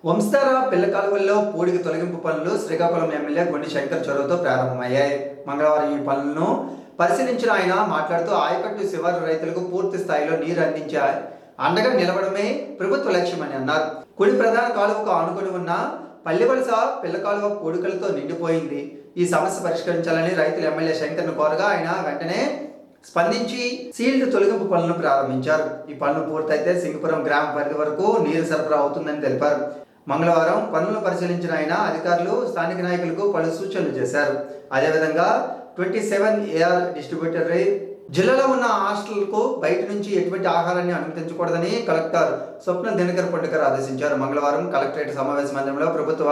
వంశధార పిల్ల కాలువల్లో పూడికి తొలగింపు పనులు శ్రీకాకుళం ఎమ్మెల్యే గొండి శంకర్ చొరవతో ప్రారంభమయ్యాయి. మంగళవారం ఈ పనులను పరిశీలించిన ఆయన మాట్లాడుతూ ఆయకట్టు శివారు రైతులకు పూర్తి స్థాయిలో నీరు అందించే అండగా నిలవడమే ప్రభుత్వ లక్ష్యమని అన్నారు. కుడి ప్రధాన కాలువకు ఆనుకొని ఉన్న పల్లివలస పిల్ల కాలువ పూడికలతో నిండిపోయింది. ఈ సమస్య పరిష్కరించాలని రైతులు ఎమ్మెల్యే శంకర్ను కోరగా ఆయన వెంటనే స్పందించి సీల్డ్ తొలగింపు పనులను ప్రారంభించారు. ఈ పనులు పూర్తయితే సింగపురం గ్రామ పరిధి వరకు నీరు సరఫరా అవుతుందని తెలిపారు. మంగళవారం పనులను పరిశీలించిన ఆయన అధికారులు స్థానిక నాయకులకు పలు సూచనలు చేశారు. అదేవిధంగా 27 AR డిస్ట్రిబ్యూటర్ జిల్లాలో ఉన్న హాస్టళ్లకు బయట నుంచి ఎటువంటి ఆహారాన్ని అనుమతించకూడదని కలెక్టర్ స్వప్న దినకర్ పొండికర్ ఆదేశించారు. మంగళవారం కలెక్టరేట్ సమావేశ మందిరంలో ప్రభుత్వ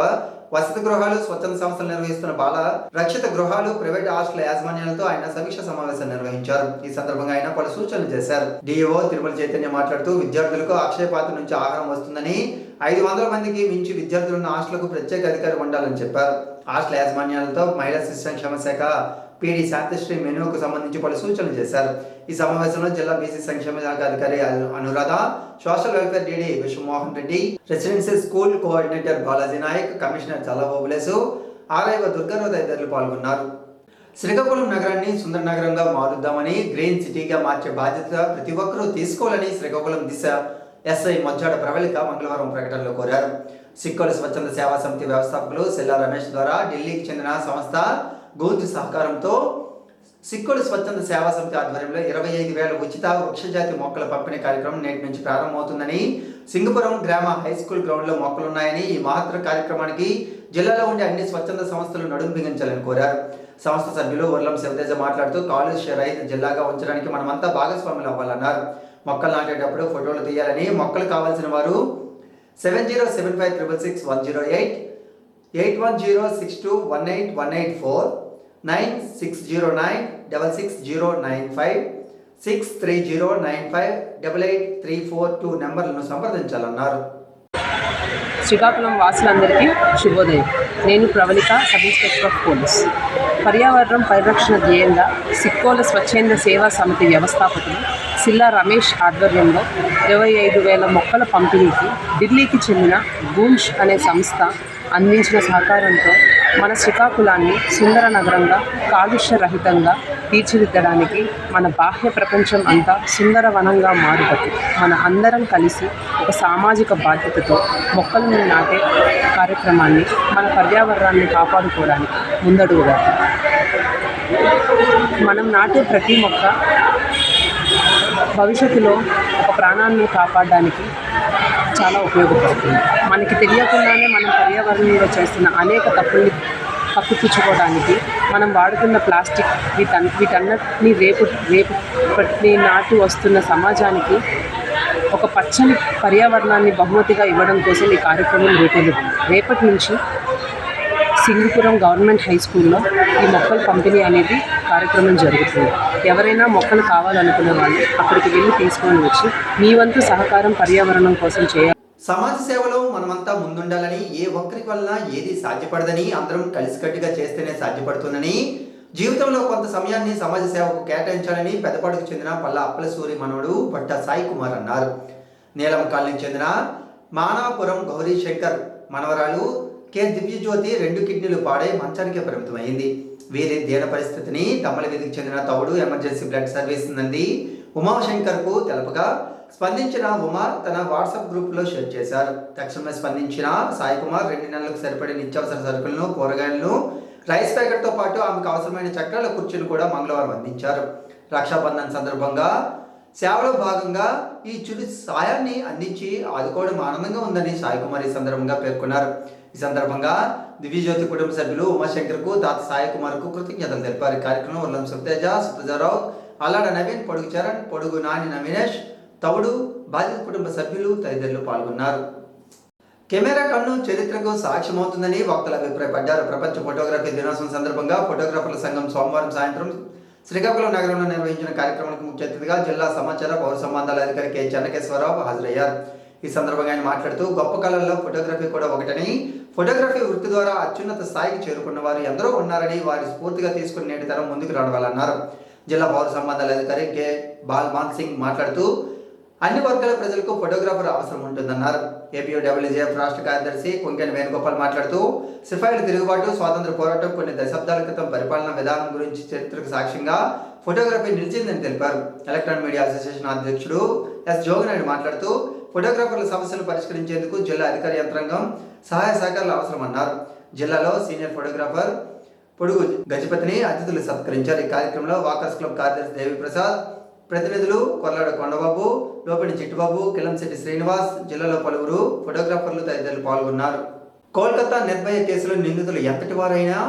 వసతి గృహాలు, స్వచ్ఛంద సంస్థలు నిర్వహిస్తున్న బాల రక్షిత గృహాలు, ప్రైవేట్ హాస్టల్ యాజమాన్యాలతో ఆయన సమీక్ష సమావేశం నిర్వహించారు. ఈ సందర్భంగా ఆయన పలు సూచనలు చేశారు. డిఓ తిరుమల చైతన్య మాట్లాడుతూ విద్యార్థులకు అక్షయ పాత్ర నుంచి ఆహారం వస్తుందని 500 మందికి మించి విద్యార్థులున్న హాస్టళ్లకు ప్రత్యేక అధికారి ఉండాలని చెప్పారు. హాస్టల్ యాజమాన్యాలతో మహిళా శిశు సంక్షేమ శాఖ పీడీ శాంతిశ్రీ మెనూకు సంబంధించి పలు సూచనలు చేశారు. ఈ సమావేశంలో జిల్లా బీసీ సంక్షేమ శాఖ అధికారి Anuradha, social welfare DD Vishwamohan Reddy, residential school coordinator Balaji Nayak, commissioner Challabobulesu, RIO Durgarao తదితరులు పాల్గొన్నారు. శ్రీకాకుళం నగరాన్ని సుందర నగరంగా మారుద్దామని, గ్రీన్ సిటీగా మార్చే బాధ్యత ప్రతి ఒక్కరూ తీసుకోవాలని శ్రీకాకుళం దిశ ఎస్ఐ మజ్జాడ ప్రవళిక మంగళవారం ప్రకటనలో కోరారు. సిక్కోలు స్వచ్ఛంద సేవా సమితి వ్యవస్థాపకులు సెల్లా రమేష్ ద్వారా ఢిల్లీకి చెందిన సంస్థ గోంజు సహకారంతో సిక్కోలు స్వచ్ఛంద సేవా సమితి ఆధ్వర్యంలో 25,000 ఉచిత వృక్షజాతి మొక్కల పంపిణీ కార్యక్రమం నేటి నుంచి ప్రారంభమవుతుందని, సింగపురం గ్రామ హై స్కూల్ గ్రౌండ్లో మొక్కలున్నాయని, ఈ మహత్తర కార్యక్రమానికి జిల్లాలో ఉండే అన్ని స్వచ్ఛంద సంస్థలు నడుం బిగించాలని కోరారు. సంస్థ సభ్యులు వర్లం శివతేజ మాట్లాడుతూ కాలుష్య రహిత జిల్లాగా ఉంచడానికి మనమంతా భాగస్వాములు అవ్వాలన్నారు. మొక్కలు నాటేటప్పుడు ఫోటోలు తీయాలని, మొక్కలు కావాల్సిన వారు 7075666108, 8106218184, 9609666095, 63095888342 నెంబర్లను సంప్రదించాలన్నారు. శ్రీకాకుళం వాసులందరికీ శుభోదయం. నేను Pravallika, sub inspector of police. పర్యావరణం పరిరక్షణ ధ్యేయంగా సిక్కోల స్వచ్ఛంద సేవా సమితి వ్యవస్థాపకులు సిల్లా రమేష్ ఆధ్వర్యంలో 25,000 మొక్కల పంపిణీకి ఢిల్లీకి చెందిన గూంజ్ అనే సంస్థ అందించిన సహకారంతో మన శ్రీకాకుళాన్ని సుందర నగరంగా, కాలుష్య రహితంగా తీర్చిదిద్దడానికి, మన బాహ్య ప్రపంచం అంతా సుందరవనంగా మారుటకు మన అందరం కలిసి ఒక సామాజిక బాధ్యతతో మొక్కలను నాటే కార్యక్రమాన్ని, మన పర్యావరణాన్ని కాపాడుకోవడానికి ముందడుగుగా మనం నాటే ప్రతి మొక్క భవిష్యత్తులో ఒక ప్రాణాన్ని కాపాడడానికి చాలా ఉపయోగపడుతుంది. మనకి తెలియకుండానే మనం పర్యావరణంలో చేస్తున్న అనేక తప్పుల్ని కప్పిపుచ్చుకోవడానికి మనం వాడుతున్న ప్లాస్టిక్ వీటన్నిటిని రేపటి నాటి వస్తున్న సమాజానికి ఒక పచ్చని పర్యావరణాన్ని బహుమతిగా ఇవ్వడం కోసం ఈ కార్యక్రమం రూపొందుతుంది. రేపటి నుంచి సింగపురం గవర్నమెంట్ హై స్కూల్లో ఈ మొక్కల పంపిణీ అనేది కార్యక్రమం జరుగుతుంది. ఎవరైనా మొక్కలు కావాలనుకునే వాళ్ళు అక్కడికి వెళ్ళి తీసుకొని వచ్చి మీ వంతు సహకారం పర్యావరణం కోసం చేయాలి. సమాజ సేవలో మనమంతా ముందుండాలని, ఏ ఒక్కరికి వలన ఏది సాధ్యపడదని, అందరం కలిసికట్టుగా చేస్తేనే సాధ్యపడుతుందని, జీవితంలో కొంత సమయాన్ని సమాజ సేవకు కేటాయించాలని పెద్దపాడుకు చెందిన పల్లా అప్పలసూరి మనవడు పట్టా సాయి కుమార్ అన్నారు. నీలం కాలనీకి చెందిన మానాపురం గౌరీ శంకర్ మనవరాలు కె దివ్యజ్యోతి 2 కిడ్నీలు పాడై మంచానికే పరిమితమైంది. వీరి దీన పరిస్థితిని తమ్మల వీధికి చెందిన తవుడు ఎమర్జెన్సీ బ్లడ్ సర్వీస్ నంది ఉమాశంకర్కు తెలపగా స్పందించిన ఉమా తన వాట్సాప్ గ్రూప్లో షేర్ చేశారు. తక్షణమే స్పందించిన సాయి కుమార్ 2 నెలలకు సరిపడే నిత్యావసర సరుకులను, కూరగాయలను, రైస్ ప్యాకెట్తో పాటు ఆమెకు అవసరమైన చక్రాల కుర్చీలు కూడా మంగళవారం అందించారు. రక్షాబంధన్ సందర్భంగా సేవలో భాగంగా ఈ చుడి సాయాన్ని అందించి ఆదుకోవడం ఆనందంగా ఉందని సాయి కుమార్ ఈ సందర్భంగా పేర్కొన్నారు. ఈ సందర్భంగా దివ్యజ్యోతి కుటుంబ సభ్యులు ఉమాశంకర్కు, తాత సాయి కుమార్కు కృతజ్ఞతలు తెలిపారు. కార్యక్రమం వర్లం శివతేజ, సుతజారావు, అల్లాడ నవీన్, పొడుగు చరణ్, పొడుగు నాని నవీనేష్, తవుడు, బాధిత కుటుంబ సభ్యులు తదితరులు పాల్గొన్నారు. కెమెరా కన్ను చరిత్రకు సాక్ష్యమవుతుందని వక్తలు అభిప్రాయపడ్డారు. ప్రపంచ ఫోటోగ్రఫీ దినోత్సవం సందర్భంగా ఫోటోగ్రాఫర్ల సంఘం సోమవారం సాయంత్రం శ్రీకాకుళం నగరంలో నిర్వహించిన కార్యక్రమానికి ముఖ్య అతిథిగా జిల్లా సమాచార పౌర సంబంధాల అధికారి కె చెన్నకేశ్వరరావు హాజరయ్యారు. ఈ సందర్భంగా ఆయన మాట్లాడుతూ గొప్ప కళల్లో ఫోటోగ్రఫీ కూడా ఒకటని, ఫోటోగ్రఫీ వృత్తి ద్వారా అత్యున్నత స్థాయికి చేరుకున్న వారు ఎందరో ఉన్నారని, వారి స్ఫూర్తిగా తీసుకుని నేటి తరం ముందుకు రావాలన్నారు. జిల్లా పౌర సంబంధాల అధికారి కె బాల్మాన్ సింగ్ మాట్లాడుతూ అన్ని వర్గాల ప్రజలకు ఫోటోగ్రాఫర్ అవసరం ఉంటుందన్నారు. ఏపీయూడబ్ల్యూజేఎఫ్ రాష్ట్ర కార్యదర్శి కొంకెన్ వేణుగోపాల్ మాట్లాడుతూ సిపాయిల తిరుగుబాటు, స్వాతంత్ర పోరాటం, కొన్ని దశాబ్దాల క్రితం పరిపాలనా విధానం గురించి చరిత్రకు సాక్ష్యంగా ఫోటోగ్రఫీ నిలిచిందని తెలిపారు. ఎలక్ట్రానిక్ మీడియా అసోసియేషన్ అధ్యక్షుడు ఎస్ జోగినాయుడు మాట్లాడుతూ ఫోటోగ్రాఫర్ల సమస్యలు పరిష్కరించేందుకు జిల్లా అధికార యంత్రాంగం సహాయ సహకారాలు అవసరమన్నారు. జిల్లాలో సీనియర్ ఫోటోగ్రాఫర్ పొడుగు గజపతిని అతిథులు సత్కరించారు. ఈ కార్యక్రమంలో వాకర్స్ క్లబ్ కార్యదర్శి దేవిప్రసాద్, ప్రతినిధులు కొల్లాడ కొండబాబు, లోపిడి చిట్టుబాబు, కిలంశెట్టి శ్రీనివాస్, జిల్లాలో పలువురు ఫోటోగ్రాఫర్లు తదితరులు పాల్గొన్నారు. కోల్కతా నిర్భయ కేసులో నిందితులు ఎంతటి వారైనా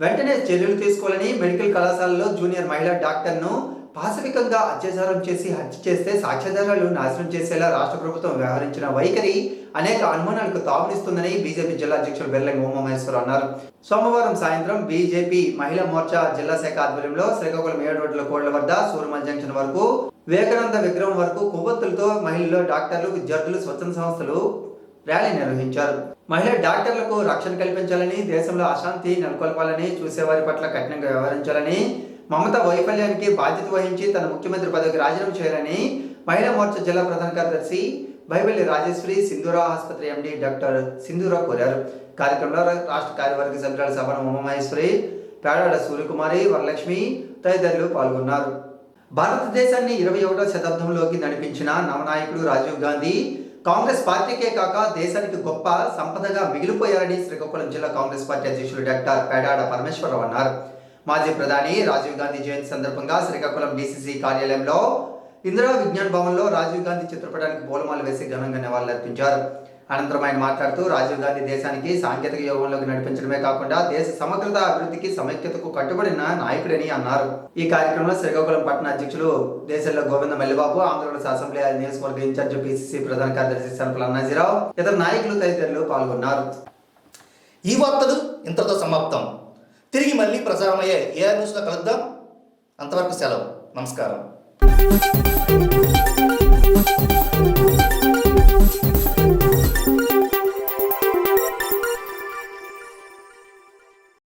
వెంటనే చర్యలు తీసుకోవాలని, మెడికల్ కళాశాలలో జూనియర్ మహిళా డాక్టర్ను పాశవికంగా అత్యాచారం చేసి హత్య చేస్తే సాక్ష్యాధారాలు నాశనం చేసేలా రాష్ట్ర ప్రభుత్వం వ్యవహరించిన వైఖరి అనేక అనుమానాలకు తావునిస్తుందని బీజేపీ జిల్లా అధ్యక్షులు బెల్లంగి ఉమామహేశ్వరరావు అన్నారు. సోమవారం సాయంత్రం బీజేపీ మహిళా మోర్చా జిల్లా శాఖ ఆధ్వర్యంలో శ్రీకాకుళం 7 రోడ్ల కోళ్ల వద్ద సూరమల్ జంక్షన్ వరకు, వివేకానంద విగ్రహం వరకు కొవ్వొత్తులతో మహిళలు, డాక్టర్లు, విద్యార్థులు, స్వచ్ఛంద సంస్థలు ర్యాలీ నిర్వహించారు. మహిళా డాక్టర్లకు రక్షణ కల్పించాలని, దేశంలో అశాంతి నెలకొల్పాలని, చూసేవారి పట్ల కఠినంగా వ్యవహరించాలని, మమత వైఫల్యానికి బాధ్యత వహించి తన ముఖ్యమంత్రి పదవికి రాజీనామా చేయాలని మహిళా మోర్చా జిల్లా ప్రధాన కార్యదర్శి బైబెల్లి రాజేశ్వరి, సింధూరా ఆసుపత్రి ఎండి డాక్టర్ సింధూరా కోరారు. కార్యక్రమంలో రాష్ట్ర కార్యవర్గ సభ్యురాలు సభను ఉమామహేశ్వరి, పేడాడ సూర్యకుమారి, వరలక్ష్మి తదితరులు పాల్గొన్నారు. భారతదేశాన్ని 21వ శతాబ్దంలోకి నడిపించిన నవనాయకుడు రాజీవ్ గాంధీ కాంగ్రెస్ పార్టీకే కాక దేశానికి గొప్ప సంపదగా మిగిలిపోయారని శ్రీకాకుళం జిల్లా కాంగ్రెస్ పార్టీ అధ్యక్షులు డాక్టర్ పేడాడ పరమేశ్వరరావు అన్నారు. మాజీ ప్రధాని రాజీవ్ గాంధీ జయంతి సందర్భంగా శ్రీకాకుళం డీసీసీ కార్యాలయంలో ఇందిరా విజ్ఞాన్ భవన్లో రాజీవ్ గాంధీ చిత్రపటానికి పూలమాల వేసి ఘనంగా నివాళులర్పించారు. అనంతరం ఆయన మాట్లాడుతూ రాజీవ్ గాంధీ దేశానికి సాంకేతిక యుగంలోకి నడిపించడమే కాకుండా దేశ సమగ్రత, అభివృద్ధికి, సమైక్యతకు కట్టుబడిన నాయకుడని అన్నారు. ఈ కార్యక్రమంలో శ్రీకాకుళం పట్టణ అధ్యక్షులు దేశంలో గోవింద మల్లిబాబు, ఆంధ్రప్రదేశ్ అసెంబ్లీ నియోజకవర్గ ఇన్ఛార్జ్ పిసిసి ప్రధాన కార్యదర్శి సనపల అన్నాజీరావు, ఇతర నాయకులు తదితరులు పాల్గొన్నారు. ఈ వార్తలు ఇంతటితో సమాప్తం. తిరిగి మళ్ళీ ప్రసారమయ్యే ఏఆర్ న్యూస్లో కలుద్దాం. అంతవరకు సెలవు. నమస్కారం.